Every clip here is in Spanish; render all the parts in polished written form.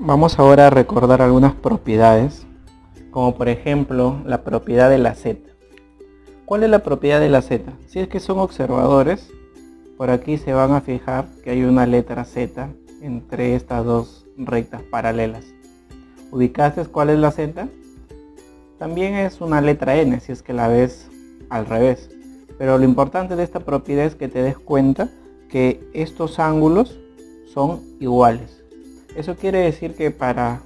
Vamos ahora a recordar algunas propiedades, como por ejemplo la propiedad de la z. ¿Cuál es la propiedad de la z? Si es que son observadores, por aquí se van a fijar que hay una letra z entre estas dos rectas paralelas. ¿Ubicaste cuál es la z? También es una letra n si es que la ves al revés. Pero lo importante de esta propiedad es que te des cuenta que estos ángulos son iguales. Eso quiere decir que para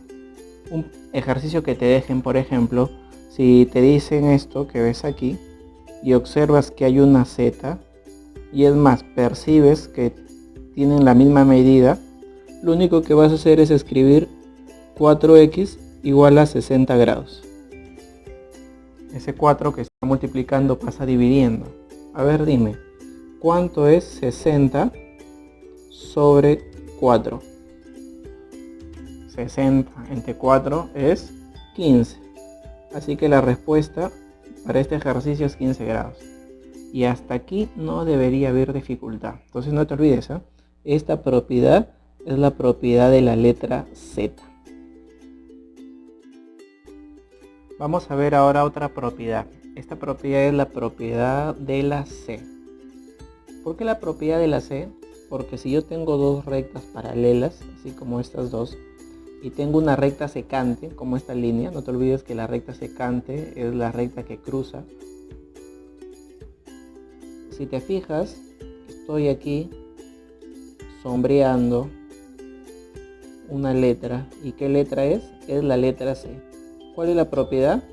un ejercicio que te dejen, por ejemplo, si te dicen esto que ves aquí y observas que hay una z y es más, percibes que tienen la misma medida, lo único que vas a hacer es escribir 4x igual a 60 grados. Ese 4 que está multiplicando pasa dividiendo. A ver, dime, ¿cuánto es 60 sobre 4? 60 entre 4 es 15. Así que la respuesta para este ejercicio es 15 grados. Y hasta aquí no debería haber dificultad. Entonces no te olvides, ¿eh? Esta propiedad es la propiedad de la letra Z. Vamos a ver ahora otra propiedad. Esta propiedad es la propiedad de la C. ¿Por qué la propiedad de la C? Porque si yo tengo dos rectas paralelas, así como estas dos, y tengo una recta secante, como esta línea, no te olvides que la recta secante es la recta que cruza. Si te fijas, estoy aquí sombreando una letra. ¿Y qué letra es? Es la letra C. ¿Cuál es la propiedad?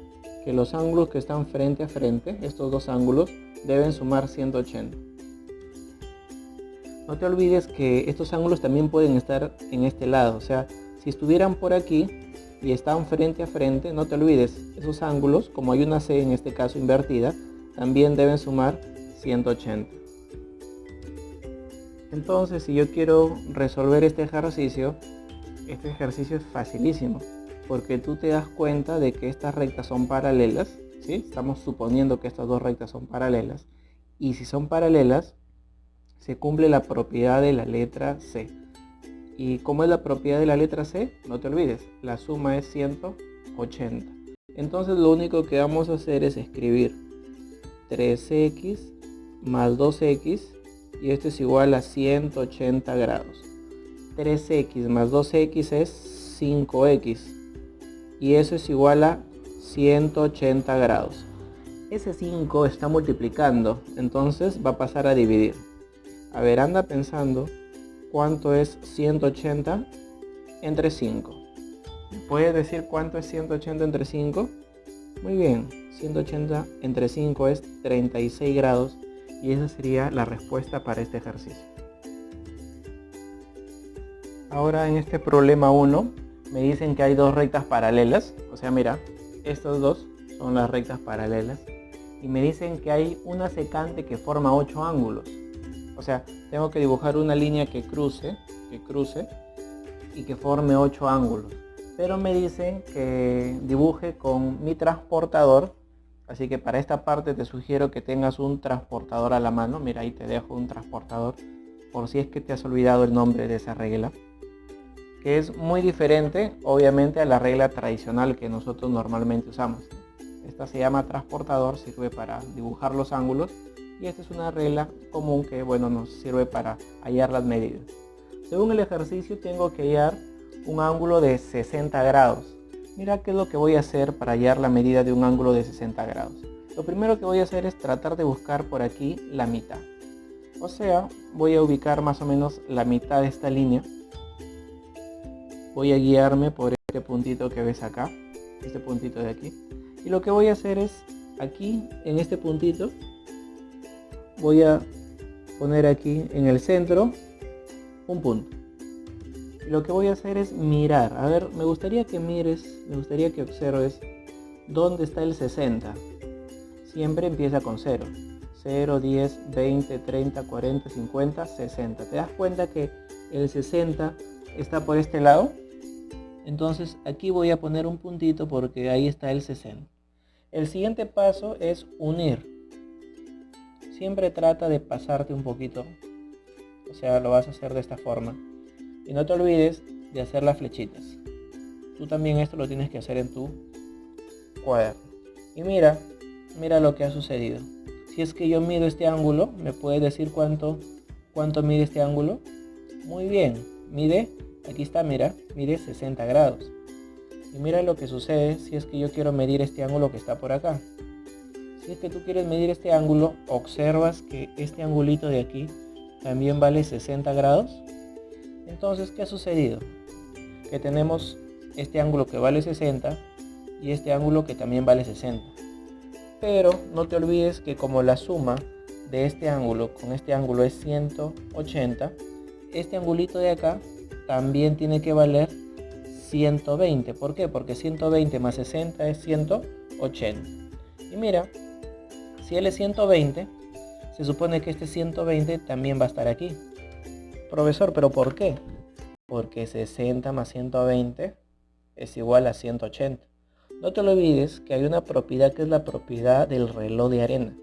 Que los ángulos que están frente a frente, estos dos ángulos, deben sumar 180. No te olvides que estos ángulos también pueden estar en este lado, o sea, si estuvieran por aquí y están frente a frente, no te olvides, esos ángulos, como hay una C en este caso invertida, también deben sumar 180. Entonces, si yo quiero resolver este ejercicio es facilísimo, porque tú te das cuenta de que estas rectas son paralelas, ¿sí? Estamos suponiendo que estas dos rectas son paralelas, y si son paralelas, se cumple la propiedad de la letra C. ¿Y cómo es la propiedad de la letra C? No te olvides, la suma es 180. Entonces lo único que vamos a hacer es escribir 3x más 2x y esto es igual a 180 grados. 3x más 2x es 5x y eso es igual a 180 grados. Ese 5 está multiplicando, entonces va a pasar a dividir. A ver, anda pensando. ¿Cuánto es 180 entre 5? ¿Puedes decir cuánto es 180 entre 5? Muy bien, 180 entre 5 es 36 grados y esa sería la respuesta para este ejercicio. Ahora en este problema 1 me dicen que hay dos rectas paralelas, o sea mira, estas dos son las rectas paralelas y me dicen que hay una secante que forma 8 ángulos. O sea, tengo que dibujar una línea que cruce y que forme 8 ángulos. Pero me dicen que dibuje con mi transportador. Así que para esta parte te sugiero que tengas un transportador a la mano. Mira, ahí te dejo un transportador. Por si es que te has olvidado el nombre de esa regla. Que es muy diferente, obviamente, a la regla tradicional que nosotros normalmente usamos. Esta se llama transportador, sirve para dibujar los ángulos. Y esta es una regla común que nos sirve para hallar las medidas. Según el ejercicio tengo que hallar un ángulo de 60 grados. Mira qué es lo que voy a hacer para hallar la medida de un ángulo de 60 grados. Lo primero que voy a hacer es tratar de buscar por aquí la mitad. O sea, voy a ubicar más o menos la mitad de esta línea. Voy a guiarme por este puntito que ves acá, este puntito de aquí. Y lo que voy a hacer es, aquí en este puntito, voy a poner aquí en el centro un punto. Y lo que voy a hacer es mirar. A ver, me gustaría que mires, me gustaría que observes dónde está el 60. Siempre empieza con 0. 0, 10, 20, 30, 40, 50, 60. ¿Te das cuenta que el 60 está por este lado? Entonces aquí voy a poner un puntito porque ahí está el 60. El siguiente paso es unir. Siempre trata de pasarte un poquito. O sea, lo vas a hacer de esta forma. Y no te olvides de hacer las flechitas. Tú también esto lo tienes que hacer en tu cuaderno. Y mira lo que ha sucedido. Si es que yo mido este ángulo, ¿me puedes decir cuánto mide este ángulo? Muy bien, mide, aquí está, mira, mide 60 grados. Y mira lo que sucede si es que yo quiero medir este ángulo que está por acá. Si es que tú quieres medir este ángulo, observas que este angulito de aquí también vale 60 grados. Entonces, ¿qué ha sucedido? Que tenemos este ángulo que vale 60 y este ángulo que también vale 60. Pero no te olvides que como la suma de este ángulo con este ángulo es 180, este angulito de acá también tiene que valer 120. ¿Por qué? Porque 120 más 60 es 180. Y mira, si él es 120, se supone que este 120 también va a estar aquí. Profesor, ¿pero por qué? Porque 60 más 120 es igual a 180. No te olvides que hay una propiedad que es la propiedad del reloj de arena.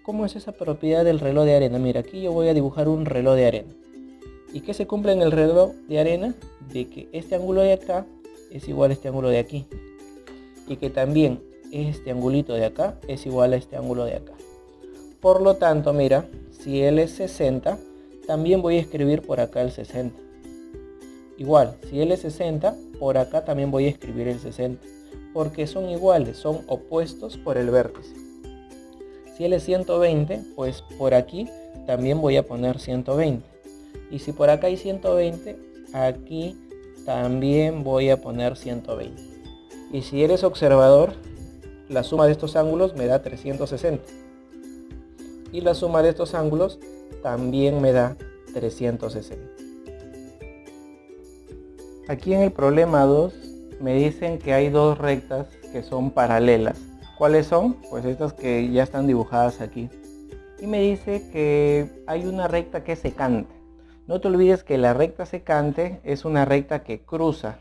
¿Cómo es esa propiedad del reloj de arena? Mira, aquí yo voy a dibujar un reloj de arena. ¿Y qué se cumple en el reloj de arena? De que este ángulo de acá es igual a este ángulo de aquí. Y que también este angulito de acá es igual a este ángulo de acá. Por lo tanto, mira, si él es 60, también voy a escribir por acá el 60. Igual, si él es 60, por acá también voy a escribir el 60. Porque son iguales, son opuestos por el vértice. Si él es 120, pues por aquí también voy a poner 120. Y si por acá hay 120, aquí también voy a poner 120. Y si eres observador, la suma de estos ángulos me da 360. Y la suma de estos ángulos también me da 360. Aquí en el problema 2 me dicen que hay dos rectas que son paralelas. ¿Cuáles son? Pues estas que ya están dibujadas aquí. Y me dice que hay una recta que es secante. No te olvides que la recta secante es una recta que cruza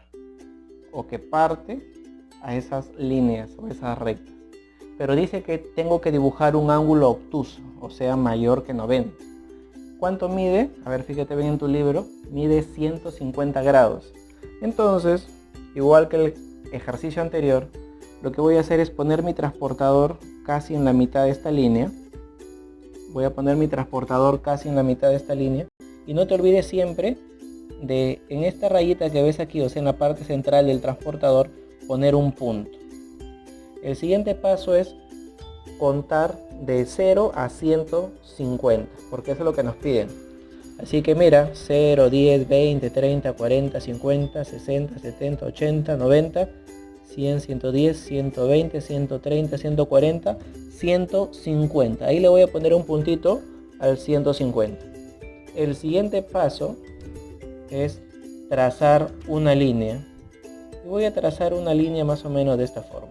o que parte a esas líneas o esas rectas. Pero dice que tengo que dibujar un ángulo obtuso, o sea mayor que 90. ¿Cuánto mide? A ver, fíjate bien en tu libro. Mide 150 grados. Entonces, igual que el ejercicio anterior, lo que voy a hacer es poner mi transportador casi en la mitad de esta línea. Voy a poner mi transportador casi en la mitad de esta línea. Y no te olvides siempre de, en esta rayita que ves aquí, o sea en la parte central del transportador, poner un punto. El siguiente paso es contar de 0 a 150, porque eso es lo que nos piden. Así que mira, 0, 10, 20, 30, 40, 50, 60, 70, 80, 90, 100, 110, 120, 130, 140, 150. Ahí le voy a poner un puntito al 150. El siguiente paso es trazar una línea. Y voy a trazar una línea más o menos de esta forma.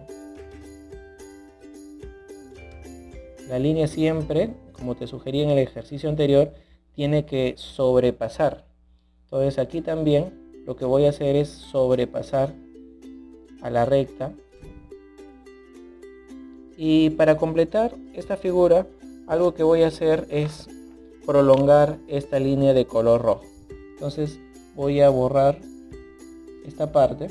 La línea siempre, como te sugerí en el ejercicio anterior, tiene que sobrepasar. Entonces aquí también lo que voy a hacer es sobrepasar a la recta. Y para completar esta figura, algo que voy a hacer es prolongar esta línea de color rojo. Entonces voy a borrar esta parte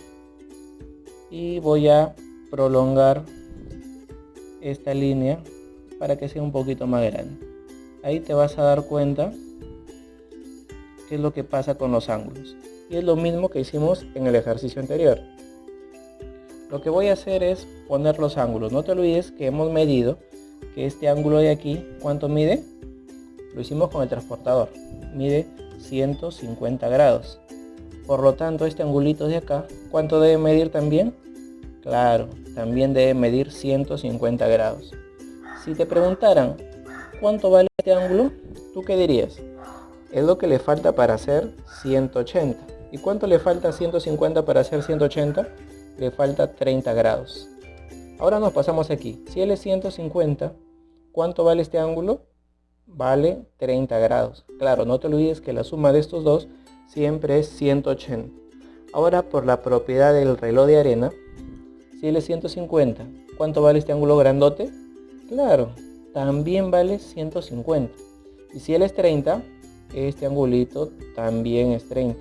y voy a prolongar esta línea para que sea un poquito más grande. Ahí te vas a dar cuenta qué es lo que pasa con los ángulos. Y es lo mismo que hicimos en el ejercicio anterior. Lo que voy a hacer es poner los ángulos. No te olvides que hemos medido que este ángulo de aquí, ¿cuánto mide? Lo hicimos con el transportador. Mide 150 grados. Por lo tanto, este angulito de acá, ¿cuánto debe medir también? Claro, también debe medir 150 grados. Si te preguntaran, ¿cuánto vale este ángulo? ¿Tú qué dirías? Es lo que le falta para hacer 180. ¿Y cuánto le falta a 150 para hacer 180? Le falta 30 grados. Ahora nos pasamos aquí. Si él es 150, ¿cuánto vale este ángulo? Vale 30 grados. Claro, no te olvides que la suma de estos dos siempre es 180. Ahora, por la propiedad del reloj de arena, si él es 150, ¿cuánto vale este ángulo grandote? Claro, también vale 150. Y si él es 30, este angulito también es 30.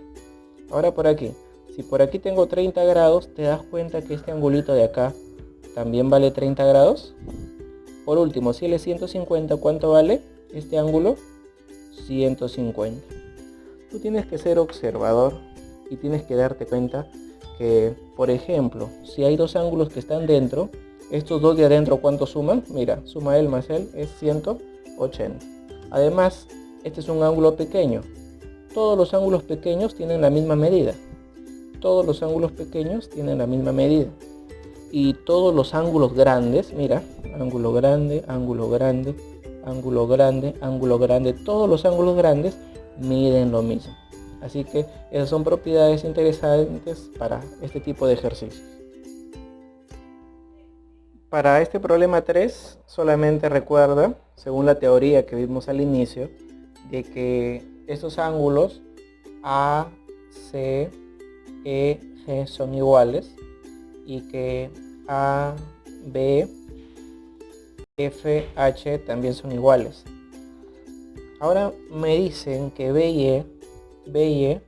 Ahora por aquí, si por aquí tengo 30 grados, ¿te das cuenta que este angulito de acá también vale 30 grados? Por último, si él es 150, ¿cuánto vale este ángulo? 150. Tú tienes que ser observador y tienes que darte cuenta que, por ejemplo, si hay dos ángulos que están dentro, estos dos de adentro, ¿cuánto suman? Mira, suma él más él es 180. Además, este es un ángulo pequeño. Todos los ángulos pequeños tienen la misma medida. Todos los ángulos pequeños tienen la misma medida. Y todos los ángulos grandes, mira, ángulo grande, ángulo grande, ángulo grande, ángulo grande, todos los ángulos grandes miden lo mismo. Así que esas son propiedades interesantes para este tipo de ejercicios. Para este problema 3, solamente recuerda, según la teoría que vimos al inicio, de que estos ángulos A, C, E, G son iguales y que A, B, F, H también son iguales. Ahora me dicen que B y E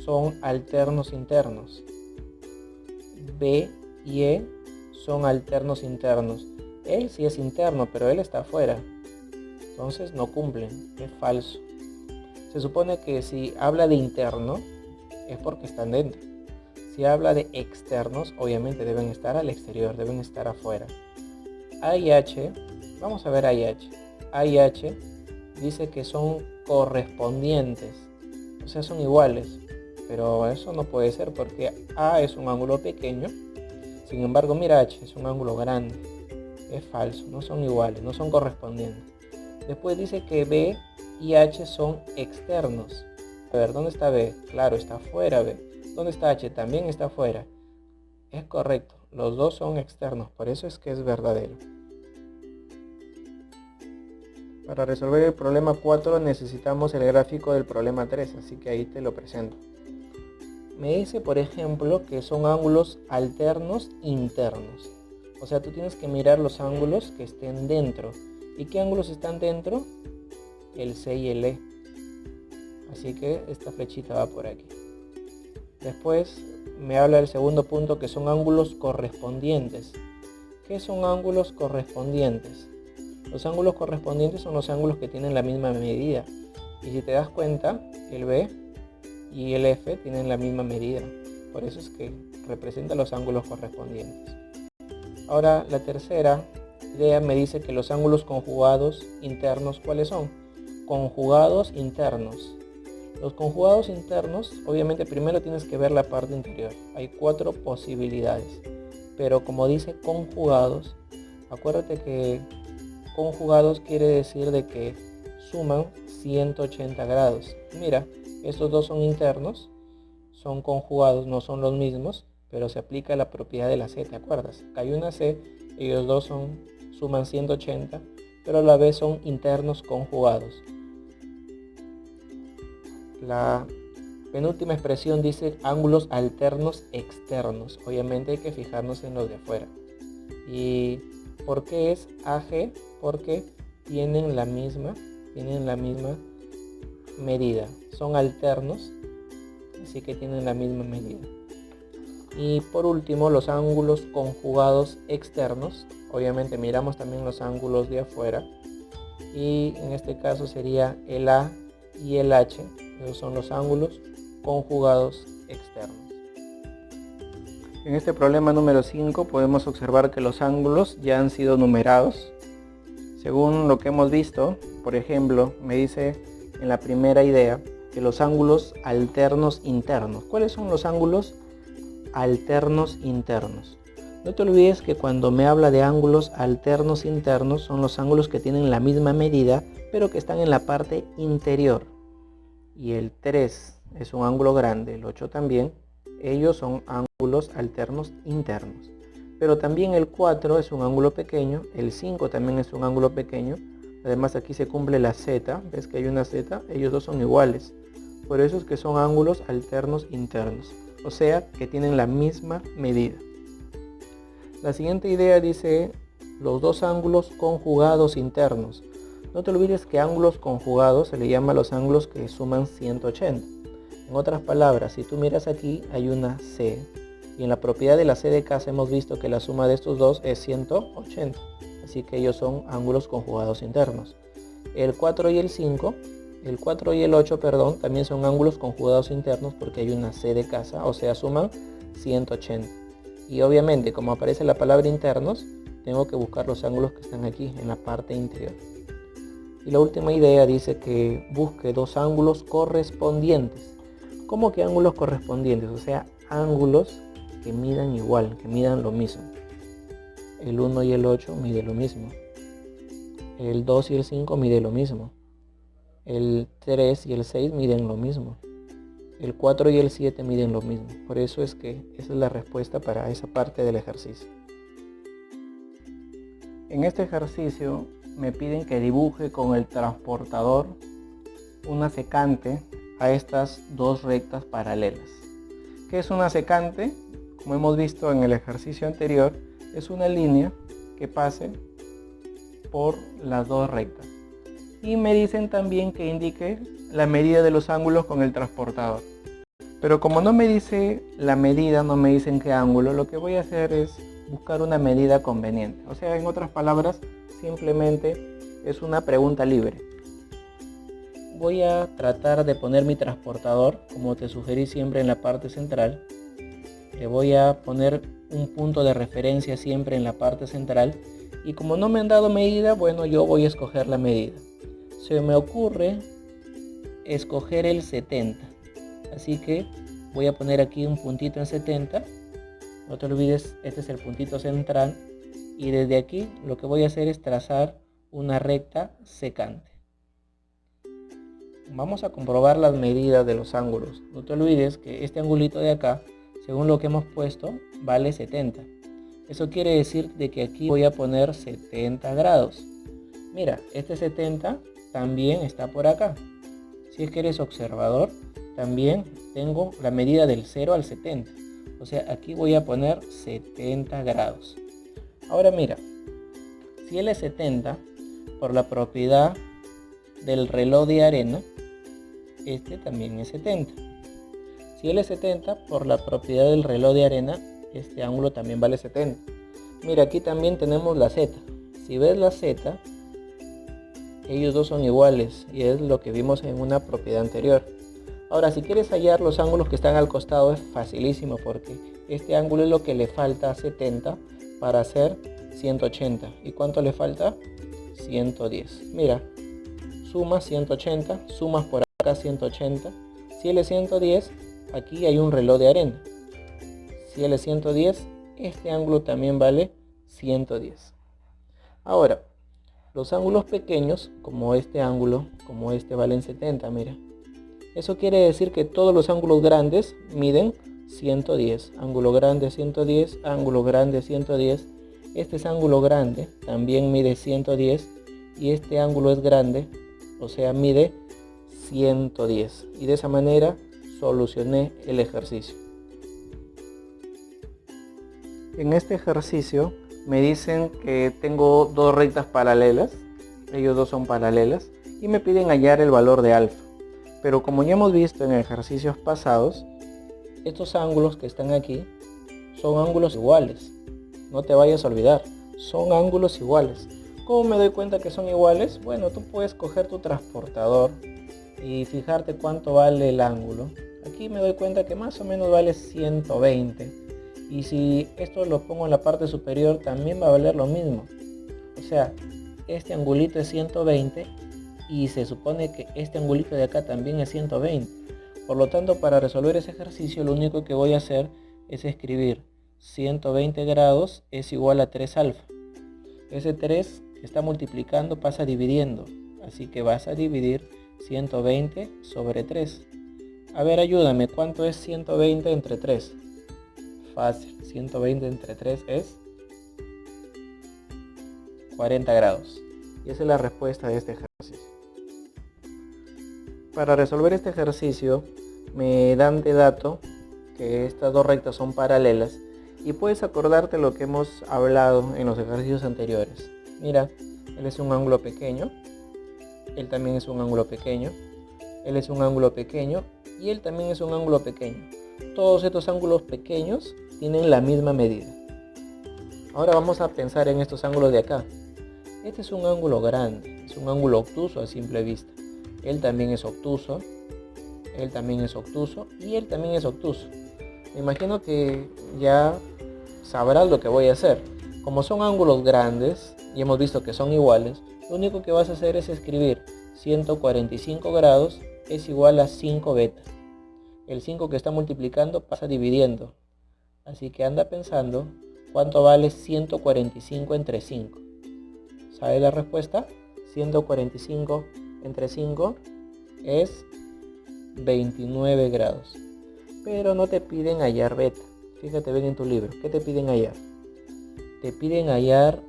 son alternos internos. B y E son alternos internos. Él sí es interno, pero él está afuera. Entonces no cumplen, es falso. Se supone que si habla de interno, es porque están dentro. Si habla de externos, obviamente deben estar al exterior, deben estar afuera. A y H, vamos a ver A y H. A y H dice que son correspondientes, o sea, son iguales. Pero eso no puede ser porque A es un ángulo pequeño. Sin embargo, mira, H es un ángulo grande. Es falso, no son iguales, no son correspondientes. Después dice que B y H son externos. A ver, ¿dónde está B? Claro, está afuera B. ¿Dónde está H? También está afuera. Es correcto, los dos son externos, por eso es que es verdadero. Para resolver el problema 4 necesitamos el gráfico del problema 3, así que ahí te lo presento. Me dice, por ejemplo, que son ángulos alternos internos. O sea, tú tienes que mirar los ángulos que estén dentro. ¿Y qué ángulos están dentro? El C y el E. Así que esta flechita va por aquí. Después me habla del segundo punto, que son ángulos correspondientes. ¿Qué son ángulos correspondientes? Los ángulos correspondientes son los ángulos que tienen la misma medida. Y si te das cuenta, el B y el F tienen la misma medida. Por eso es que representa los ángulos correspondientes. Ahora la tercera idea me dice que los ángulos conjugados internos, ¿cuáles son? Conjugados internos. Los conjugados internos, obviamente primero tienes que ver la parte interior. Hay 4 posibilidades. Pero como dice conjugados, acuérdate que conjugados quiere decir de que suman 180 grados. Mira, estos dos son internos, son conjugados, no son los mismos, pero se aplica la propiedad de la C, ¿te acuerdas? Acá hay una C, ellos dos suman 180, pero a la vez son internos conjugados. La penúltima expresión dice ángulos alternos externos. Obviamente hay que fijarnos en los de afuera. ¿Y por qué es AG? Porque tienen la misma medida. Son alternos, así que tienen la misma medida. Y por último, los ángulos conjugados externos. Obviamente miramos también los ángulos de afuera. Y en este caso sería el A y el H. Esos son los ángulos conjugados externos. En este problema número 5 podemos observar que los ángulos ya han sido numerados. Según lo que hemos visto, por ejemplo, me dice en la primera idea que los ángulos alternos internos. ¿Cuáles son los ángulos alternos internos? No te olvides que cuando me habla de ángulos alternos internos son los ángulos que tienen la misma medida pero que están en la parte interior. Y el 3 es un ángulo grande, el 8 también. Ellos son ángulos alternos internos. Pero también el 4 es un ángulo pequeño, el 5 también es un ángulo pequeño. Además aquí se cumple la z, ves que hay una z, ellos dos son iguales. Por eso es que son ángulos alternos internos, o sea que tienen la misma medida. La siguiente idea dice los dos ángulos conjugados internos. No te olvides que ángulos conjugados se le llama a los ángulos que suman 180. En otras palabras, si tú miras aquí hay una C y en la propiedad de la C de casa hemos visto que la suma de estos dos es 180. Así que ellos son ángulos conjugados internos. El 4 y el 5, el 4 y el 8, perdón, también son ángulos conjugados internos porque hay una C de casa, o sea suman 180. Y obviamente, como aparece la palabra internos, tengo que buscar los ángulos que están aquí, en la parte interior. Y la última idea dice que busque dos ángulos correspondientes. ¿Cómo que ángulos correspondientes? O sea, ángulos que midan igual, que midan lo mismo. El 1 y el 8 miden lo mismo. El 2 y el 5 miden lo mismo. El 3 y el 6 miden lo mismo. El 4 y el 7 miden lo mismo. Por eso es que esa es la respuesta para esa parte del ejercicio. En este ejercicio me piden que dibuje con el transportador una secante a estas dos rectas paralelas. ¿Qué es una secante? Como hemos visto en el ejercicio anterior, es una línea que pase por las dos rectas. Y me dicen también que indique la medida de los ángulos con el transportador. Pero como no me dice la medida, no me dicen qué ángulo, lo que voy a hacer es buscar una medida conveniente. O sea, en otras palabras, simplemente es una pregunta libre. Voy a tratar de poner mi transportador, como te sugerí siempre, en la parte central. Le voy a poner un punto de referencia siempre en la parte central. Y como no me han dado medida, bueno, yo voy a escoger la medida. Se me ocurre escoger el 70. Así que voy a poner aquí un puntito en 70. No te olvides, este es el puntito central. Y desde aquí lo que voy a hacer es trazar una recta secante. Vamos a comprobar las medidas de los ángulos. No te olvides que este angulito de acá, según lo que hemos puesto, vale 70. Eso quiere decir de que aquí voy a poner 70 grados. Mira, este 70 también está por acá. Si es que eres observador, también tengo la medida del 0 al 70. O sea, aquí voy a poner 70 grados. Ahora mira, si él es 70, por la propiedad del reloj de arena, este también es 70. Si él es 70, por la propiedad del reloj de arena, este ángulo también vale 70. Mira, aquí también tenemos la Z. Si ves la Z, ellos dos son iguales y es lo que vimos en una propiedad anterior. Ahora, si quieres hallar los ángulos que están al costado es facilísimo porque este ángulo es lo que le falta a 70 para hacer 180. ¿Y cuánto le falta? 110. Mira, sumas 180, sumas por acá 180. Si él es 110, aquí hay un reloj de arena. Si él es 110, este ángulo también vale 110. Ahora, los ángulos pequeños, como este ángulo, como este, valen 70, mira. Eso quiere decir que todos los ángulos grandes miden 110. Ángulo grande 110, ángulo grande 110. Este es ángulo grande, también mide 110. Y este ángulo es grande, o sea, mide 110. Y de esa manera solucioné el ejercicio. En este ejercicio me dicen que tengo dos rectas paralelas. Ellos dos son paralelas. Y me piden hallar el valor de alfa. Pero como ya hemos visto en ejercicios pasados, estos ángulos que están aquí son ángulos iguales. No te vayas a olvidar, son ángulos iguales. ¿Cómo me doy cuenta que son iguales? Bueno, tú puedes coger tu transportador y fijarte cuánto vale el ángulo. Aquí me doy cuenta que más o menos vale 120. Y si esto lo pongo en la parte superior, también va a valer lo mismo. O sea, este angulito es 120 y se supone que este angulito de acá también es 120. Por lo tanto, para resolver ese ejercicio, lo único que voy a hacer es escribir 120 grados es igual a 3 alfa. Ese 3 que está multiplicando pasa dividiendo, así que vas a dividir 120 sobre 3. A ver, ayúdame, ¿cuánto es 120 entre 3? Fácil, 120 entre 3 es 40 grados. Y esa es la respuesta de este ejercicio. Para resolver este ejercicio, me dan de dato que estas dos rectas son paralelas y puedes acordarte lo que hemos hablado en los ejercicios anteriores. Mira, él es un ángulo pequeño, él también es un ángulo pequeño, él es un ángulo pequeño y él también es un ángulo pequeño. Todos estos ángulos pequeños tienen la misma medida. Ahora vamos a pensar en estos ángulos de acá. Este es un ángulo grande, es un ángulo obtuso a simple vista. Él también es obtuso, él también es obtuso y él también es obtuso. Me imagino que ya sabrás lo que voy a hacer. Como son ángulos grandes y hemos visto que son iguales, lo único que vas a hacer es escribir 145 grados es igual a 5 beta. El 5 que está multiplicando pasa dividiendo. Así que anda pensando cuánto vale 145 entre 5. ¿Sabes la respuesta? 145 entre 5 es 29 grados. Pero no te piden hallar beta. Fíjate bien en tu libro. ¿Qué te piden hallar? Te piden hallar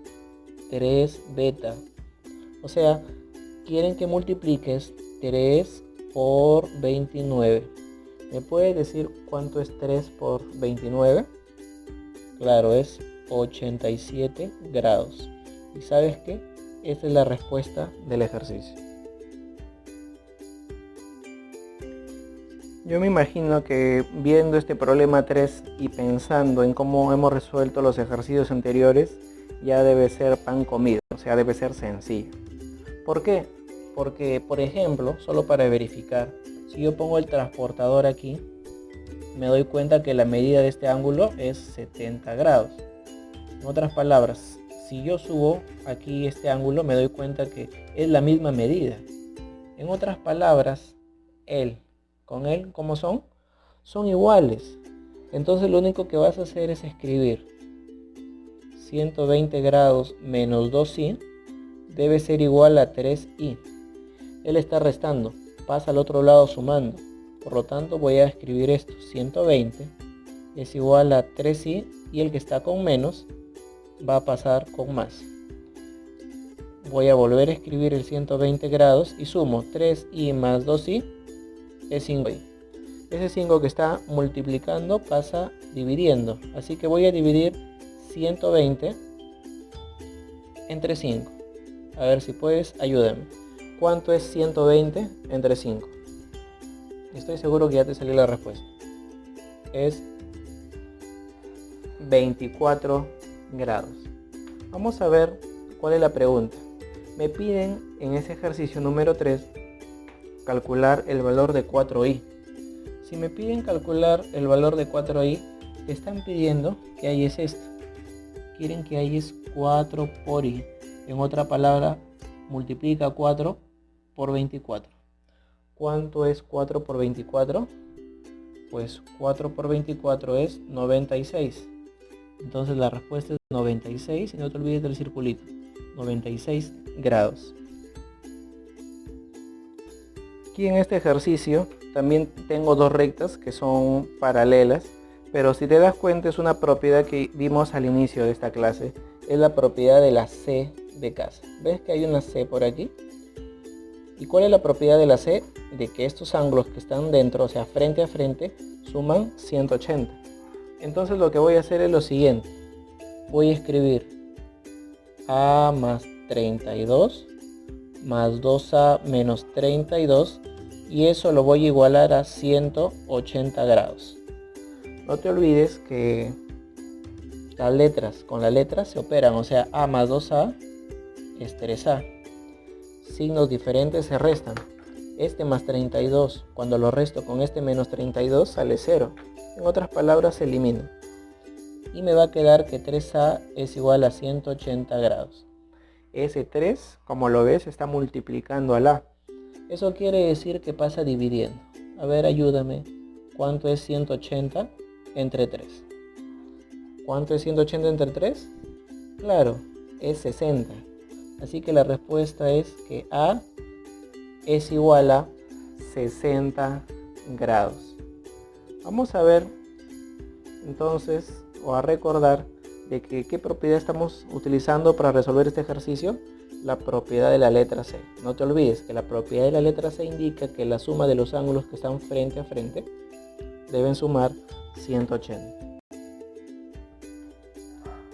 3 beta. O sea, quieren que multipliques 3 por 29. ¿Me puedes decir cuánto es 3 por 29? Claro, es 87 grados. ¿Y sabes qué? Esta es la respuesta del ejercicio. Yo me imagino que viendo este problema 3 y pensando en cómo hemos resuelto los ejercicios anteriores, ya debe ser pan comido, o sea, debe ser sencillo. ¿Por qué? Porque, por ejemplo, solo para verificar, si yo pongo el transportador aquí, me doy cuenta que la medida de este ángulo es 70 grados. En otras palabras, si yo subo aquí este ángulo, me doy cuenta que es la misma medida. En otras palabras, él con él, ¿cómo son? Son iguales. Entonces lo único que vas a hacer es escribir 120 grados menos 2i debe ser igual a 3i. Él está restando, pasa al otro lado sumando. Por lo tanto voy a escribir esto, 120 es igual a 3i y el que está con menos va a pasar con más. Voy a volver a escribir el 120 grados y sumo 3i más 2i es 5i. Ese 5 que está multiplicando pasa dividiendo. Así que voy a dividir 120 entre 5. A ver si puedes, ayúdame. ¿Cuánto es 120 entre 5? Estoy seguro que ya te salió la respuesta. Es 24 grados. Vamos a ver cuál es la pregunta. Me piden en ese ejercicio número 3 calcular el valor de 4i. Si me piden calcular el valor de 4i, te están pidiendo que hay es esto. Quieren que hay es 4 por i. En otra palabra, multiplica 4 por 24. ¿Cuánto es 4 por 24? Pues 4 por 24 es 96. Entonces la respuesta es 96 y no te olvides del circulito. 96 grados. Aquí en este ejercicio también tengo dos rectas que son paralelas, pero si te das cuenta es una propiedad que vimos al inicio de esta clase, es la propiedad de la C de casa. ¿Ves que hay una C por aquí? ¿Y cuál es la propiedad de la C? De que estos ángulos que están dentro, o sea, frente a frente, suman 180. Entonces lo que voy a hacer es lo siguiente. Voy a escribir A más 32 más 2a menos 32 y eso lo voy a igualar a 180 grados. No te olvides que las letras con las letras se operan, o sea, a más 2a es 3a. Signos diferentes se restan. Este más 32, cuando lo resto con este menos 32 sale 0. En otras palabras se elimina. Y me va a quedar que 3a es igual a 180 grados. Ese 3, como lo ves, está multiplicando al a. Eso quiere decir que pasa dividiendo. A ver, ayúdame. ¿Cuánto es 180 entre 3? ¿Cuánto es 180 entre 3? Claro, es 60. Así que la respuesta es que A es igual a 60 grados. Vamos a ver entonces, o a recordar de que qué propiedad estamos utilizando para resolver este ejercicio. La propiedad de la letra C. No te olvides que la propiedad de la letra C indica que la suma de los ángulos que están frente a frente deben sumar 180.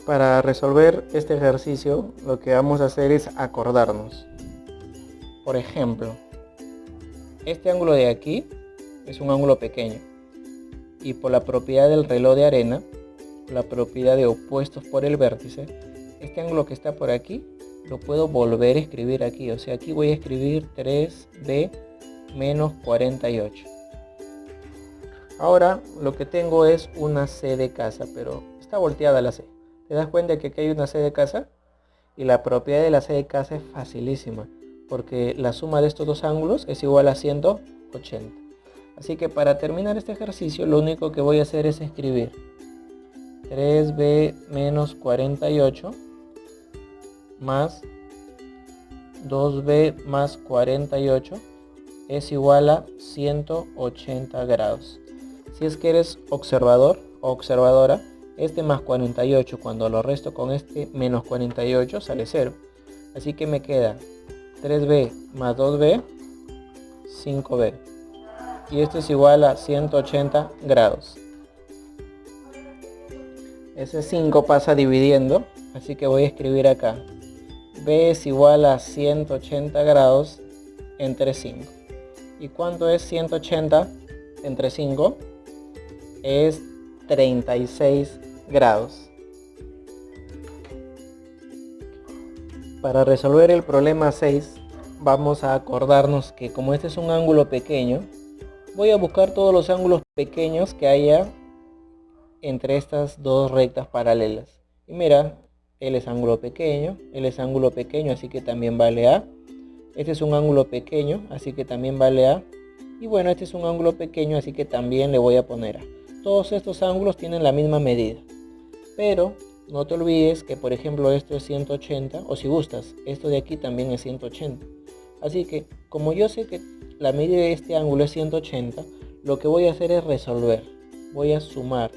Para resolver este ejercicio, lo que vamos a hacer es acordarnos. Por ejemplo, este ángulo de aquí es un ángulo pequeño. Y por la propiedad del reloj de arena, la propiedad de opuestos por el vértice, este ángulo que está por aquí lo puedo volver a escribir aquí. O sea, aquí voy a escribir 3b menos 48. Ahora lo que tengo es una C de casa, pero está volteada la C. ¿Te das cuenta que aquí hay una C de casa? Y la propiedad de la C de casa es facilísima, porque la suma de estos dos ángulos es igual a 180. Así que para terminar este ejercicio, lo único que voy a hacer es escribir 3b menos 48 más 2b más 48 es igual a 180 grados. Si es que eres observador o observadora, este más 48 cuando lo resto con este menos 48 sale 0. Así que me queda 3b más 2b, 5b. Y esto es igual a 180 grados. Ese 5 pasa dividiendo, así que voy a escribir acá. B es igual a 180 grados entre 5. ¿Y cuánto es 180 entre 5? Es 36 grados. Para resolver el problema 6, vamos a acordarnos que como este es un ángulo pequeño, voy a buscar todos los ángulos pequeños que haya entre estas dos rectas paralelas. Y mira, él es ángulo pequeño, así que también vale A. Este es un ángulo pequeño, así que también vale A. Y bueno, este es un ángulo pequeño, así que también le voy a poner A. Todos estos ángulos tienen la misma medida. Pero no te olvides que, por ejemplo, esto es 180, o si gustas, esto de aquí también es 180. Así que, como yo sé que la medida de este ángulo es 180, lo que voy a hacer es resolver. Voy a sumar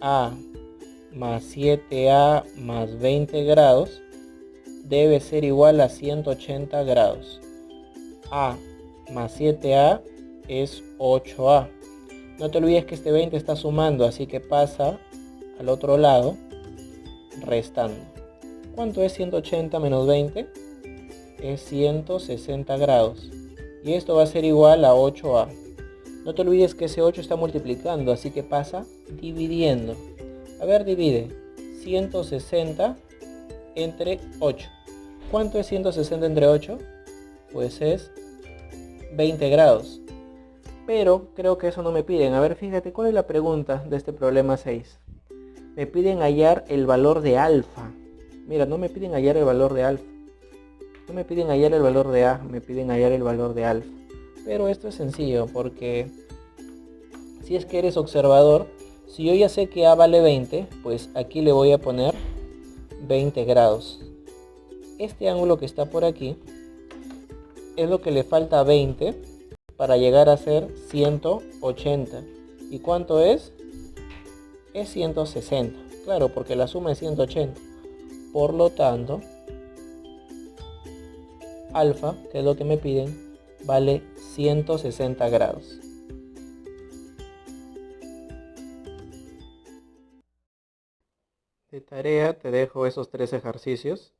A más 7A más 20 grados debe ser igual a 180 grados. A más 7A es 8A. No te olvides que este 20 está sumando, así que pasa al otro lado restando. ¿Cuánto es 180 menos 20? Es 160 grados. Y esto va a ser igual a 8A. No te olvides que ese 8 está multiplicando, así que pasa dividiendo. A ver, divide 160 entre 8. ¿Cuánto es 160 entre 8? Pues es 20 grados. Pero creo que eso no me piden. A ver, fíjate, ¿cuál es la pregunta de este problema 6? Me piden hallar el valor de alfa. Mira, no me piden hallar el valor de alfa. No me piden hallar el valor de A, me piden hallar el valor de alfa. Pero esto es sencillo, porque si es que eres observador, si yo ya sé que A vale 20, pues aquí le voy a poner 20 grados. Este ángulo que está por aquí es lo que le falta a 20 para llegar a ser 180. ¿Y cuánto es? Es 160. Claro, porque la suma es 180. Por lo tanto, alfa, que es lo que me piden, vale 160 grados. De tarea te dejo esos 3 ejercicios.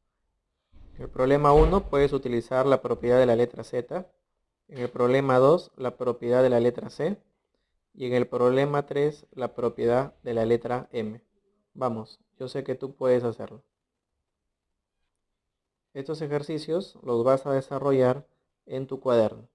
En el problema 1 puedes utilizar la propiedad de la letra Z. En el problema 2 la propiedad de la letra C. Y en el problema 3 la propiedad de la letra M. Vamos, yo sé que tú puedes hacerlo. Estos ejercicios los vas a desarrollar en tu cuaderno.